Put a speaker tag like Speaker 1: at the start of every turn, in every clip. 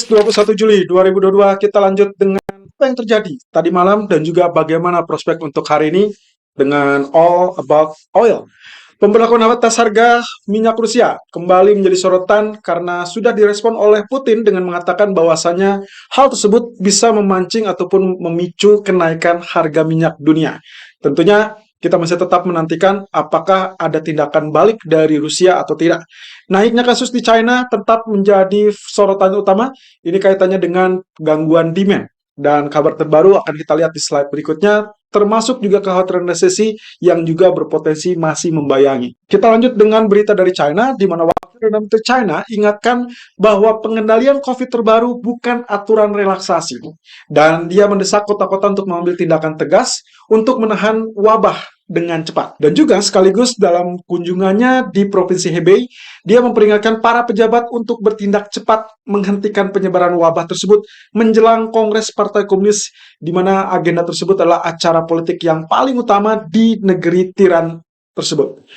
Speaker 1: 21 Juli 2022 kita lanjut dengan apa yang terjadi tadi malam dan juga bagaimana prospek untuk hari ini dengan All About Oil. Pemberlakuan batas harga minyak Rusia kembali menjadi sorotan karena sudah direspon oleh Putin dengan mengatakan bahwasanya hal tersebut bisa memancing ataupun memicu kenaikan harga minyak dunia. Tentunya kita masih tetap menantikan apakah ada tindakan balik dari Rusia atau tidak. Naiknya kasus di China tetap menjadi sorotan utama. Ini kaitannya dengan gangguan demand. Dan kabar terbaru akan kita lihat di slide berikutnya, termasuk juga kekhawatiran resesi yang juga berpotensi masih membayangi. Kita lanjut dengan berita dari China, di mana Wakil Perdana Menteri China ingatkan bahwa pengendalian COVID terbaru bukan aturan relaksasi. Dan dia mendesak kota-kota untuk mengambil tindakan tegas untuk menahan wabah dengan cepat. Dan juga sekaligus dalam kunjungannya di Provinsi Hebei, dia memperingatkan para pejabat untuk bertindak cepat menghentikan penyebaran wabah tersebut menjelang Kongres Partai Komunis, di mana agenda tersebut adalah acara politik yang paling utama di negeri tiran tersebut.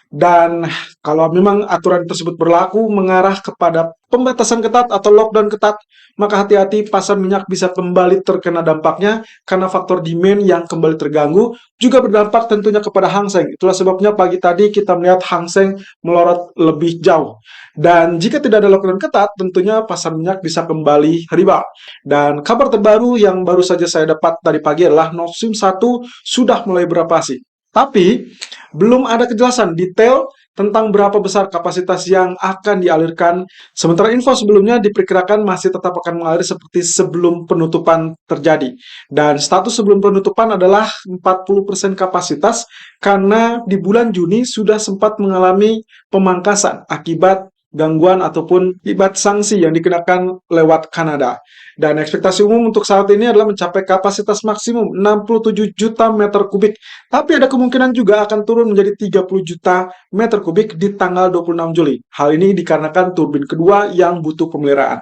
Speaker 1: Dan kalau memang aturan tersebut berlaku mengarah kepada pembatasan ketat atau lockdown ketat, maka hati-hati pasar minyak bisa kembali terkena dampaknya karena faktor demand yang kembali terganggu juga berdampak tentunya kepada Hang Seng. Itulah sebabnya pagi tadi kita melihat Hang Seng melorot lebih jauh. Dan jika tidak ada lockdown ketat, tentunya pasar minyak bisa kembali rebound. Dan kabar terbaru yang baru saja saya dapat tadi pagi adalah Nord Stream 1 sudah mulai beroperasi. Tapi belum ada kejelasan detail tentang berapa besar kapasitas yang akan dialirkan. Sementara info sebelumnya diperkirakan masih tetap akan mengalir seperti sebelum penutupan terjadi. Dan status sebelum penutupan adalah 40% kapasitas karena di bulan Juni sudah sempat mengalami pemangkasan akibat gangguan ataupun akibat sanksi yang dikenakan lewat Kanada. Dan ekspektasi umum untuk saat ini adalah mencapai kapasitas maksimum 67 juta meter kubik. Tapi ada kemungkinan juga akan turun menjadi 30 juta meter kubik di tanggal 26 Juli. Hal ini dikarenakan turbin kedua yang butuh pemeliharaan.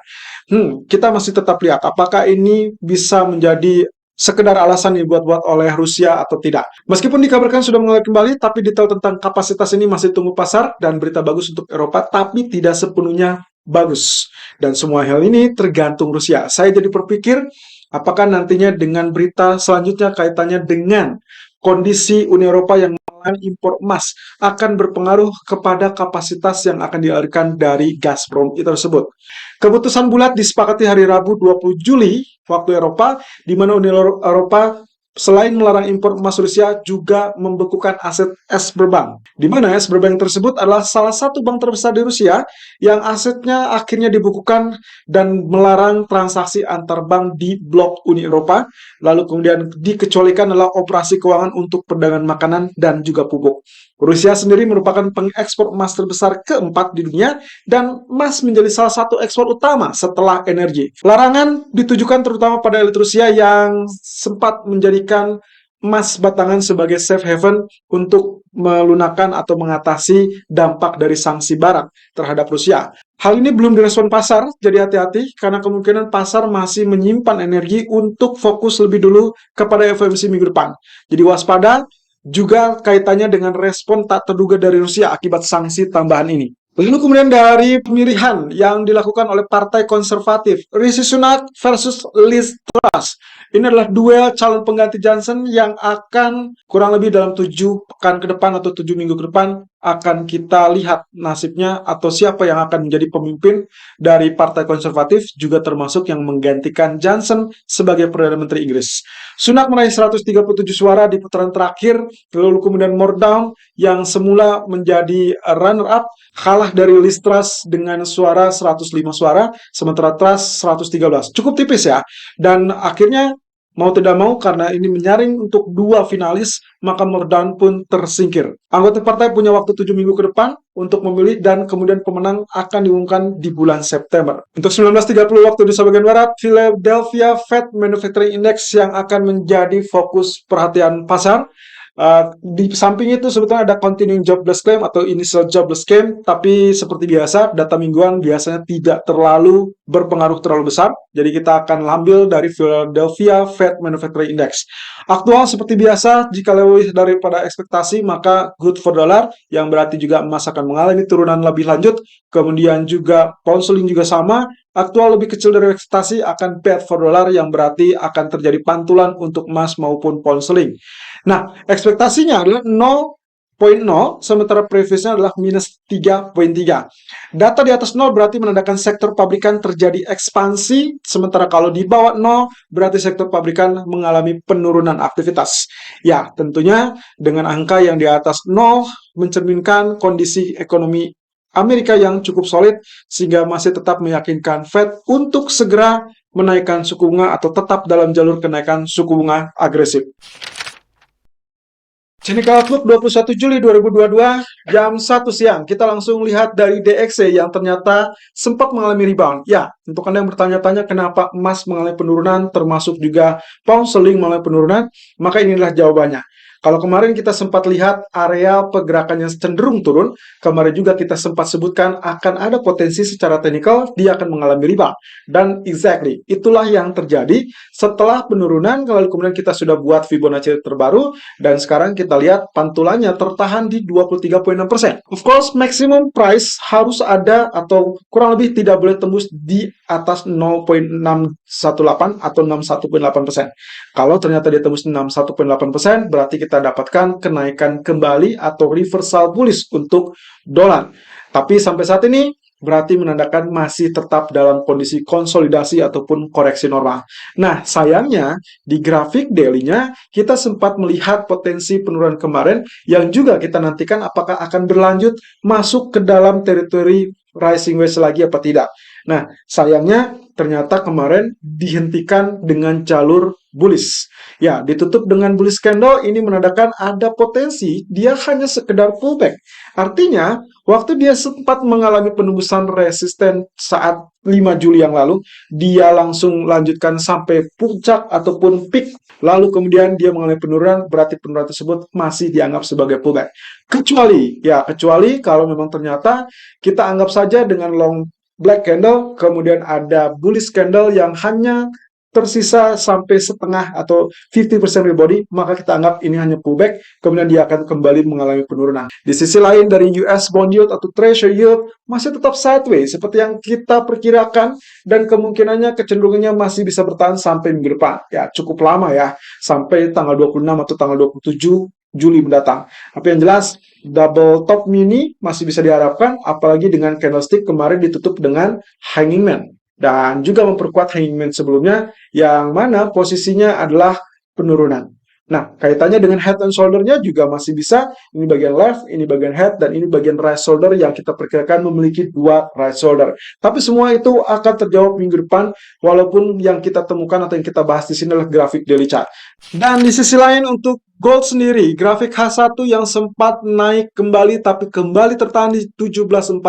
Speaker 1: Kita masih tetap lihat apakah ini bisa menjadi sekedar alasan dibuat-buat oleh Rusia atau tidak. Meskipun dikabarkan sudah mulai kembali, tapi detail tentang kapasitas ini masih tunggu pasar dan berita bagus untuk Eropa, tapi tidak sepenuhnya bagus. Dan semua hal ini tergantung Rusia. Saya jadi berpikir, apakah nantinya dengan berita selanjutnya kaitannya dengan kondisi Uni Eropa yang melarang impor emas akan berpengaruh kepada kapasitas yang akan dialirkan dari Gazprom tersebut. Keputusan bulat disepakati hari Rabu 20 Juli waktu Eropa, di mana Uni Eropa selain melarang impor emas Rusia juga membekukan aset Sberbank. Di mana Sberbank tersebut adalah salah satu bank terbesar di Rusia yang asetnya akhirnya dibukukan dan melarang transaksi antar bank di blok Uni Eropa. Lalu kemudian dikecualikan adalah operasi keuangan untuk perdagangan makanan dan juga pupuk. Rusia sendiri merupakan pengekspor emas terbesar keempat di dunia dan emas menjadi salah satu ekspor utama setelah energi. Larangan ditujukan terutama pada elit Rusia yang sempat menjadikan emas batangan sebagai safe haven untuk melunakkan atau mengatasi dampak dari sanksi barat terhadap Rusia. Hal ini belum direspon pasar, jadi hati-hati karena kemungkinan pasar masih menyimpan energi untuk fokus lebih dulu kepada FOMC minggu depan. Jadi waspada, juga kaitannya dengan respon tak terduga dari Rusia akibat sanksi tambahan ini. Lalu kemudian dari pemilihan yang dilakukan oleh Partai Konservatif, Rishi Sunak versus Liz Truss. Ini adalah duel calon pengganti Johnson yang akan kurang lebih dalam 7 pekan ke depan atau 7 minggu ke depan akan kita lihat nasibnya atau siapa yang akan menjadi pemimpin dari Partai Konservatif, juga termasuk yang menggantikan Johnson sebagai Perdana Menteri Inggris. Sunak meraih 137 suara di putaran terakhir, lalu kemudian Murdown yang semula menjadi runner-up kalah dari Liz Truss dengan suara 105 suara, sementara Truss 113. Cukup tipis ya. Dan akhirnya mau tidak mau karena ini menyaring untuk dua finalis, maka Murdown pun tersingkir. Anggota partai punya waktu 7 minggu ke depan untuk memilih dan kemudian pemenang akan diumumkan di bulan September. Untuk 19.30 waktu di bagian barat, Philadelphia Fed Manufacturing Index yang akan menjadi fokus perhatian pasar. Di samping itu sebetulnya ada continuing jobless claim atau initial jobless claim, tapi seperti biasa data mingguan biasanya tidak terlalu berpengaruh terlalu besar, jadi kita akan ambil dari Philadelphia Fed Manufacturing Index. Aktual seperti biasa, jika lebih daripada ekspektasi maka good for dollar, yang berarti juga emas akan mengalami turunan lebih lanjut, kemudian juga pound sterling juga sama, aktual lebih kecil dari ekspektasi akan bet for dollar yang berarti akan terjadi pantulan untuk emas maupun pound sterling. Nah, ekspektasinya adalah 0,0, sementara previousnya adalah minus 3,3. Data di atas 0 berarti menandakan sektor pabrikan terjadi ekspansi, sementara kalau di bawah 0 berarti sektor pabrikan mengalami penurunan aktivitas. Ya, tentunya dengan angka yang di atas 0 mencerminkan kondisi ekonomi Amerika yang cukup solid sehingga masih tetap meyakinkan Fed untuk segera menaikkan suku bunga atau tetap dalam jalur kenaikan suku bunga agresif. Technical Outlook 21 Juli 2022 jam 1 siang. Kita langsung lihat dari DXY yang ternyata sempat mengalami rebound. Ya, untuk Anda yang bertanya-tanya kenapa emas mengalami penurunan termasuk juga pound sterling mengalami penurunan, maka inilah jawabannya. Kalau kemarin kita sempat lihat area pergerakan yang cenderung turun, kemarin juga kita sempat sebutkan akan ada potensi secara teknikal dia akan mengalami rebound. Dan exactly, itulah yang terjadi setelah penurunan, lalu kemudian kita sudah buat Fibonacci terbaru, dan sekarang kita lihat pantulannya tertahan di 23,6%. Of course, maximum price harus ada atau kurang lebih tidak boleh tembus di atas 0,618 atau 61,8%. Kalau ternyata dia tembus 61,8%, berarti kita dapatkan kenaikan kembali atau reversal bullish untuk dolar. Tapi sampai saat ini berarti menandakan masih tetap dalam kondisi konsolidasi ataupun koreksi normal. Nah, sayangnya di grafik daily-nya kita sempat melihat potensi penurunan kemarin yang juga kita nantikan apakah akan berlanjut masuk ke dalam teritori rising wedge lagi apa tidak. Nah, sayangnya ternyata kemarin dihentikan dengan jalur bullish. Ya, ditutup dengan bullish candle, ini menandakan ada potensi dia hanya sekedar pullback. Artinya, waktu dia sempat mengalami penembusan resisten saat 5 Juli yang lalu, dia langsung lanjutkan sampai puncak ataupun peak. Lalu kemudian dia mengalami penurunan, berarti penurunan tersebut masih dianggap sebagai pullback. Kecuali kalau memang ternyata kita anggap saja dengan long black candle, kemudian ada bullish candle yang hanya tersisa sampai setengah atau 50% rebody, maka kita anggap ini hanya pullback, kemudian dia akan kembali mengalami penurunan. Di sisi lain dari US bond yield atau treasury yield masih tetap sideways seperti yang kita perkirakan dan kemungkinannya kecenderungannya masih bisa bertahan sampai minggu depan. Ya, cukup lama ya, sampai tanggal 26 atau tanggal 27 Juli mendatang. Tapi yang jelas double top mini masih bisa diharapkan, apalagi dengan candlestick kemarin ditutup dengan hanging man. Dan juga memperkuat hanging man sebelumnya, yang mana posisinya adalah penurunan. Nah, kaitannya dengan head and shoulder-nya juga masih bisa. Ini bagian left, ini bagian head, dan ini bagian right shoulder yang kita perkirakan memiliki dua right shoulder. Tapi semua itu akan terjawab minggu depan, walaupun yang kita temukan atau yang kita bahas di sini adalah grafik daily chart. Dan di sisi lain untuk gold sendiri, grafik H1 yang sempat naik kembali tapi kembali tertahan di 17.14,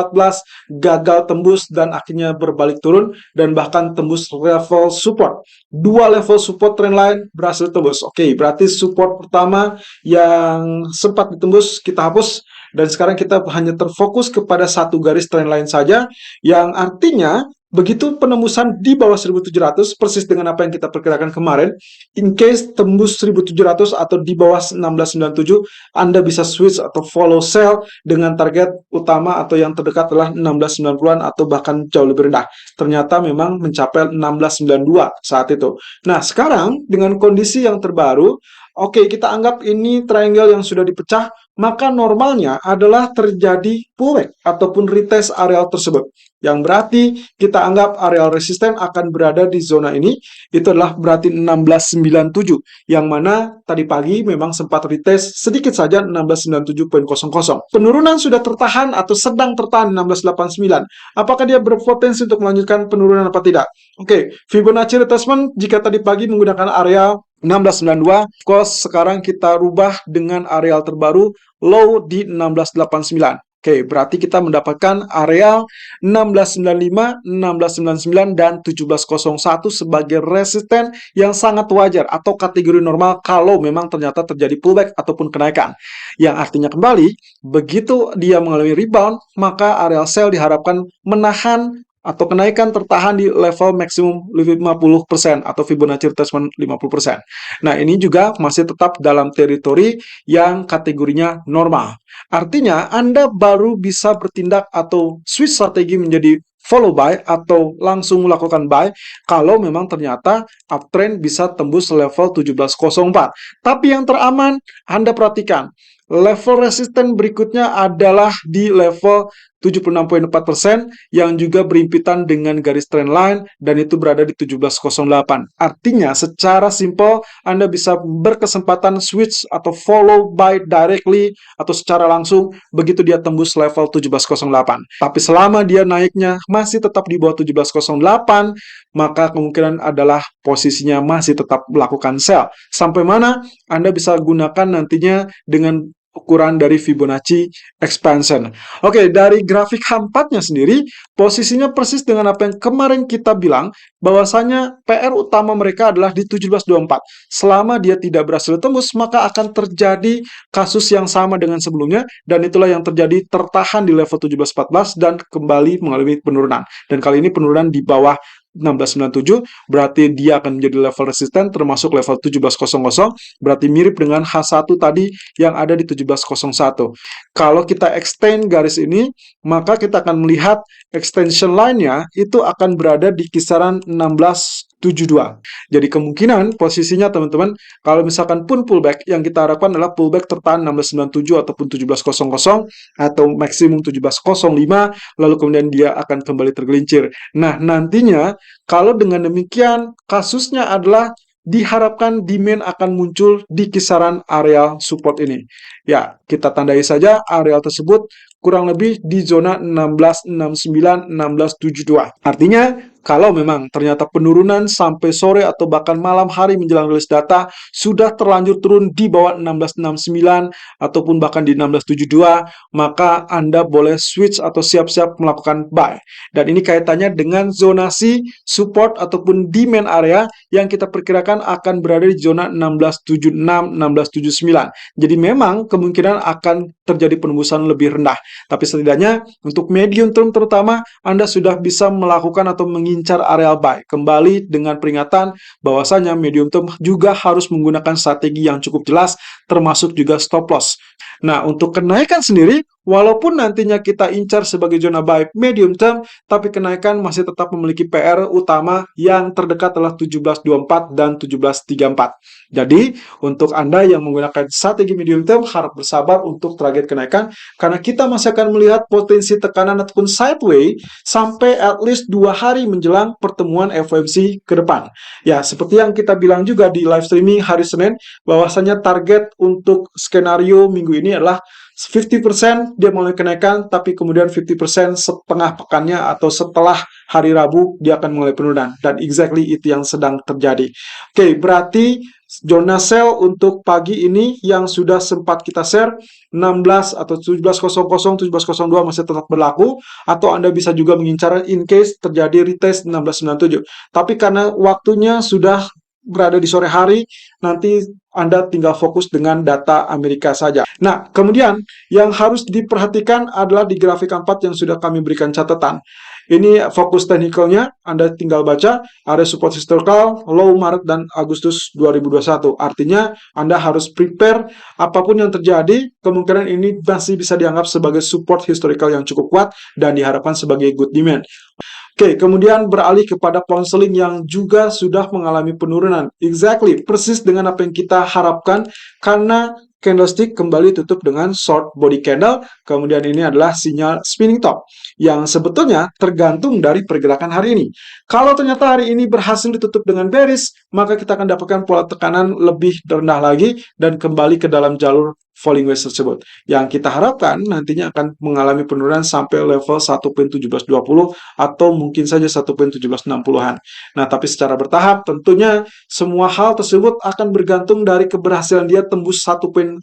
Speaker 1: gagal tembus dan akhirnya berbalik turun dan bahkan tembus level support. Dua level support trendline berhasil tembus. Oke, berarti support pertama yang sempat ditembus kita hapus dan sekarang kita hanya terfokus kepada satu garis trendline saja, yang artinya begitu penembusan di bawah 1700, persis dengan apa yang kita perkirakan kemarin, in case tembus 1700 atau di bawah 1697, Anda bisa switch atau follow sell dengan target utama atau yang terdekat adalah 1690-an atau bahkan jauh lebih rendah. Ternyata memang mencapai 1692 saat itu. Nah, sekarang dengan kondisi yang terbaru, oke, kita anggap ini triangle yang sudah dipecah, maka normalnya adalah terjadi pullback ataupun retest area tersebut. Yang berarti kita anggap area resisten akan berada di zona ini, itu adalah berarti 1697, yang mana tadi pagi memang sempat retest sedikit saja 1697.00. Penurunan sudah tertahan atau sedang tertahan 1689. Apakah dia berpotensi untuk melanjutkan penurunan apa tidak? Oke, Fibonacci retracement jika tadi pagi menggunakan area 1692, cost sekarang kita rubah dengan area terbaru low di 1689. Oke, berarti kita mendapatkan area 1695, 1699, dan 1701 sebagai resisten yang sangat wajar atau kategori normal kalau memang ternyata terjadi pullback ataupun kenaikan. Yang artinya kembali, begitu dia mengalami rebound, maka area sell diharapkan menahan atau kenaikan tertahan di level maksimum 50% atau Fibonacci retracement 50%. Nah, ini juga masih tetap dalam teritori yang kategorinya normal. Artinya, Anda baru bisa bertindak atau switch strategi menjadi follow buy atau langsung melakukan buy kalau memang ternyata uptrend bisa tembus level 1704. Tapi yang teraman, Anda perhatikan, level resisten berikutnya adalah di level 76,4% yang juga berimpitan dengan garis trendline dan itu berada di 1708. Artinya secara simpel Anda bisa berkesempatan switch atau follow buy directly atau secara langsung begitu dia tembus level 1708. Tapi selama dia naiknya masih tetap di bawah 1708, maka kemungkinan adalah posisinya masih tetap melakukan sell. Sampai mana Anda bisa gunakan nantinya dengan ukuran dari Fibonacci expansion. Oke, dari grafik H4-nya sendiri, posisinya persis dengan apa yang kemarin kita bilang, bahwasanya PR utama mereka adalah di 1724. Selama dia tidak berhasil tembus, maka akan terjadi kasus yang sama dengan sebelumnya, dan itulah yang terjadi, tertahan di level 1714 dan kembali mengalami penurunan. Dan kali ini penurunan di bawah 1697, berarti dia akan menjadi level resisten termasuk level 1700, berarti mirip dengan H1 tadi yang ada di 1701. Kalau kita extend garis ini, maka kita akan melihat extension line-nya itu akan berada di kisaran 1672. Jadi kemungkinan posisinya teman-teman, kalau misalkan pun pullback, yang kita harapkan adalah pullback tertahan 1697 ataupun 1700 atau maksimum 1705, lalu kemudian dia akan kembali tergelincir. Nah, nantinya kalau dengan demikian kasusnya adalah diharapkan demand akan muncul di kisaran area support ini. Ya, kita tandai saja area tersebut kurang lebih di zona 1669, 1672. Artinya, kalau memang ternyata penurunan sampai sore atau bahkan malam hari menjelang rilis data sudah terlanjur turun di bawah 1669 ataupun bahkan di 1672, maka Anda boleh switch atau siap-siap melakukan buy. Dan ini kaitannya dengan zonasi support ataupun demand area yang kita perkirakan akan berada di zona 1676, 1679. Jadi memang kemungkinan akan terjadi penembusan lebih rendah. Tapi setidaknya untuk medium term terutama, Anda sudah bisa melakukan atau mengincar area buy. Kembali dengan peringatan bahwasanya medium term juga harus menggunakan strategi yang cukup jelas, termasuk juga stop loss. Nah, untuk kenaikan sendiri, walaupun nantinya kita incar sebagai zona buy medium term, tapi kenaikan masih tetap memiliki PR utama yang terdekat adalah 1724 dan 1734. Jadi, untuk Anda yang menggunakan strategi medium term, harap bersabar untuk target kenaikan, karena kita masih akan melihat potensi tekanan ataupun sideways sampai at least 2 hari menjelang pertemuan FOMC ke depan. Ya, seperti yang kita bilang juga di live streaming hari Senin, bahwasanya target untuk skenario minggu ini adalah 50% dia mulai kenaikan, tapi kemudian 50% setengah pekannya atau setelah hari Rabu dia akan mulai penurunan. Dan exactly itu yang sedang terjadi. Oke, berarti zona sell untuk pagi ini yang sudah sempat kita share 16 atau 1700, 1702 masih tetap berlaku, atau Anda bisa juga mengincar in case terjadi retest 1697. Tapi karena waktunya sudah berada di sore hari, nanti Anda tinggal fokus dengan data Amerika saja. Nah, kemudian yang harus diperhatikan adalah di grafik 4 yang sudah kami berikan catatan. Ini fokus teknikalnya, Anda tinggal baca, area support historical, low Maret dan Agustus 2021. Artinya, Anda harus prepare apapun yang terjadi, kemungkinan ini masih bisa dianggap sebagai support historical yang cukup kuat dan diharapkan sebagai good demand. Oke, kemudian beralih kepada pound sterling yang juga sudah mengalami penurunan. Exactly, persis dengan apa yang kita harapkan, karena candlestick kembali tutup dengan short body candle, kemudian ini adalah sinyal spinning top, yang sebetulnya tergantung dari pergerakan hari ini. Kalau ternyata hari ini berhasil ditutup dengan bearish, maka kita akan dapatkan pola tekanan lebih rendah lagi, dan kembali ke dalam jalur falling wedge tersebut. Yang kita harapkan nantinya akan mengalami penurunan sampai level 1.1720 atau mungkin saja 1.1760-an. Nah, tapi secara bertahap tentunya semua hal tersebut akan bergantung dari keberhasilan dia tembus 1.1950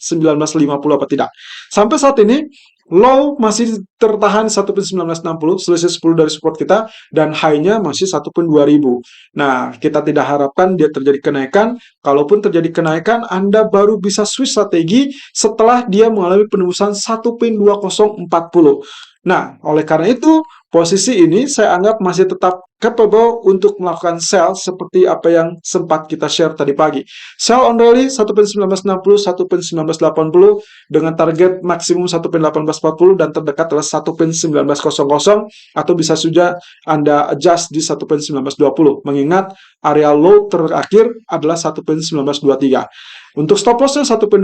Speaker 1: apa tidak. Sampai saat ini low masih tertahan 1.1960, selisih 10 dari support kita, dan high-nya masih 1.2000. Nah, kita tidak harapkan dia terjadi kenaikan. Kalaupun terjadi kenaikan, Anda baru bisa switch strategi setelah dia mengalami penembusan 1.2040. Nah, oleh karena itu, posisi ini saya anggap masih tetap capable untuk melakukan sell seperti apa yang sempat kita share tadi pagi. Sell on rally 1.1960, 1.1980 dengan target maksimum 1.1840 dan terdekat adalah 1.1900 atau bisa saja Anda adjust di 1.1920. Mengingat area low terakhir adalah 1.1923. Untuk stop lossnya 1.2050,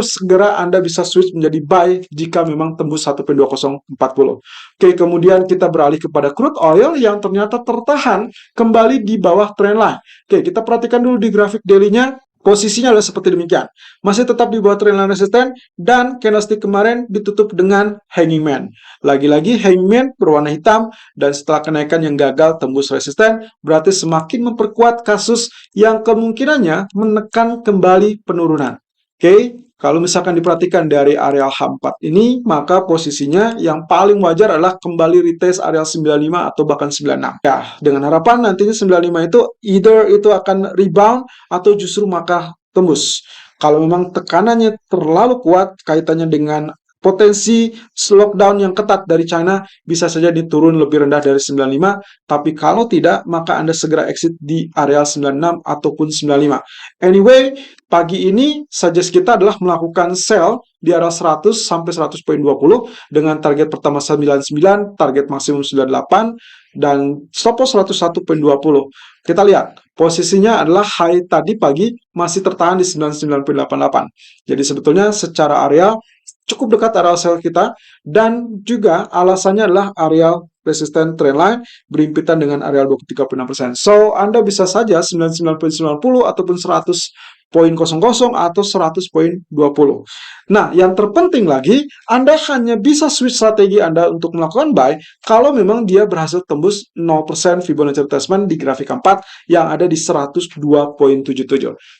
Speaker 1: segera Anda bisa switch menjadi buy jika memang tembus 1.2040. Oke, kemudian kita beralih kepada crude oil yang ternyata tertahan kembali di bawah trendline. Oke, kita perhatikan dulu di grafik daily-nya. Posisinya adalah seperti demikian. Masih tetap di bawah trendline resisten dan candlestick kemarin ditutup dengan hanging man. Lagi-lagi hanging man berwarna hitam dan setelah kenaikan yang gagal tembus resisten berarti semakin memperkuat kasus yang kemungkinannya menekan kembali penurunan. Oke, kalau misalkan diperhatikan dari area H4 ini, maka posisinya yang paling wajar adalah kembali retest area 95 atau bahkan 96. Ya, dengan harapan nantinya 95 itu either itu akan rebound atau justru maka tembus. Kalau memang tekanannya terlalu kuat kaitannya dengan potensi lockdown yang ketat dari China, bisa saja diturun lebih rendah dari 95, tapi kalau tidak, maka Anda segera exit di area 96 ataupun 95. Anyway, pagi ini suggest kita adalah melakukan sell di area 100 sampai 100.20 dengan target pertama 99, target maksimum 98, dan stop loss 101.20. Kita lihat, posisinya adalah high tadi pagi masih tertahan di 99.88. Jadi sebetulnya secara area cukup dekat area sell kita, dan juga alasannya adalah area resisten trendline berhimpitan dengan area 23.6%. So, Anda bisa saja 99.90 ataupun 100.00 atau 100.20. Nah, yang terpenting lagi, Anda hanya bisa switch strategi Anda untuk melakukan buy kalau memang dia berhasil tembus 0% Fibonacci retracement di grafik 4 yang ada di 102.77.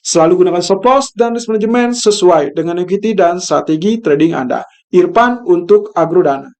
Speaker 1: Selalu gunakan stop loss dan risk management sesuai dengan equity dan strategi trading Anda. Irfan untuk Agrodana.